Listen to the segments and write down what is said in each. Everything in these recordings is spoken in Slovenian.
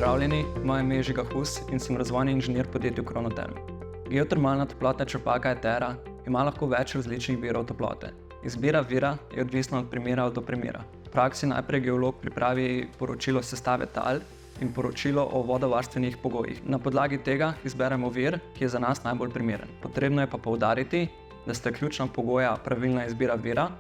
Pozdravljeni, moje ime je Žiga Hus in sem razvojni inženir podjetja Kronoterm. Geotermalna toplotna črpalka Etera ima lahko več različnih virov toplote. Izbira vira je odvisna od primera do primera. V praksi najprej geolog pripravi poročilo sestave tal in poročilo o vodovarstvenih pogojih. Na podlagi tega izberemo vir, ki je za nas najbolj primeren. Potrebno je pa poudariti, da sta ključna pogoja pravilna izbira vira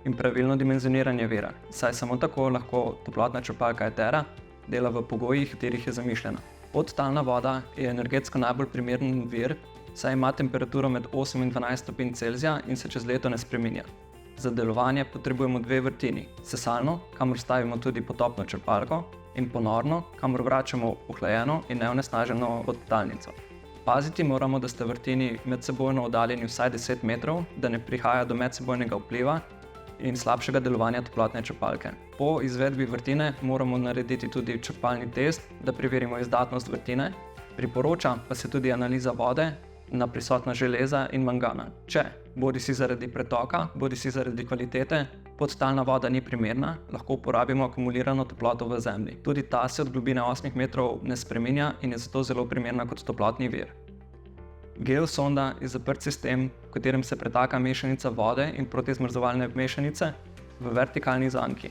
in pravilno dimenzioniranje vira, saj samo tako lahko toplotna črpalka Etera dela v pogojih, katerih je zamišljena. Podtalna voda je energetsko najbolj primeren vir, saj ima temperaturo med 8 in 12 stopinj Celzija in se čez leto ne spreminja. Za delovanje potrebujemo dve vrtini, sesalno, kamor stavimo tudi potopno črpalko, in ponorno, kamor vračamo ohlajeno in neonesnaženo podtalnico. Paziti moramo, da sta vrtini medsebojno oddaljeni vsaj 10 metrov, da ne prihaja do medsebojnega vpliva in slabšega delovanja toplotne črpalke. Po izvedbi vrtine moramo narediti tudi črpalni test, da preverimo izdatnost vrtine. Priporoča pa se tudi analiza vode na prisotnost železa in mangana. Če bodisi zaradi pretoka, bodisi zaradi kvalitete podtalna voda ni primerna, lahko uporabimo akumulirano toploto v zemlji. Tudi ta se od globine 8 metrov ne spreminja in je zato zelo primerna kot toplotni vir. Geosonda je zaprt sistem, v katerem se pretaka mešanica vode in protizmrzovalne mešanice v vertikalni zanki.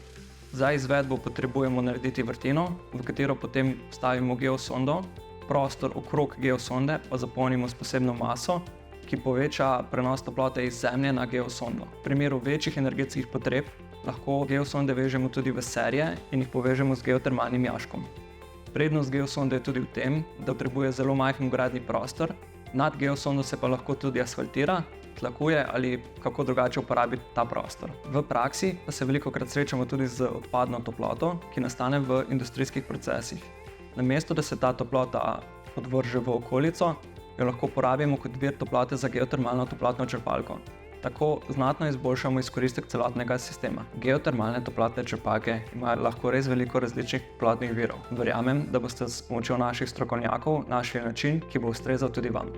Za izvedbo potrebujemo narediti vrtino, v katero potem vstavimo geosondo, prostor okrog geosonde pa zapolnimo s posebno maso, ki poveča prenos toplote iz zemlje na geosondo. V primeru večjih energetskih potreb lahko geosonde vežemo tudi v serije in jih povežemo z geotermalnim jaškom. Prednost geosonde je tudi v tem, da potrebuje zelo majhen vgradni prostor. Nad geosondo se pa lahko tudi asfaltira, tlakuje ali kako drugače uporabiti ta prostor. V praksi pa se velikokrat srečamo tudi z odpadno toploto, ki nastane v industrijskih procesih. Namesto da se ta toplota odvrže v okolico, jo lahko uporabimo kot vir toplote za geotermalno toplotno črpalko. Tako znatno izboljšamo izkoristek celotnega sistema. Geotermalne toplotne črpalke imajo lahko res veliko različnih toplotnih virov. Verjamem, da boste s pomočjo naših strokovnjakov našli način, ki bo ustrezal tudi vam.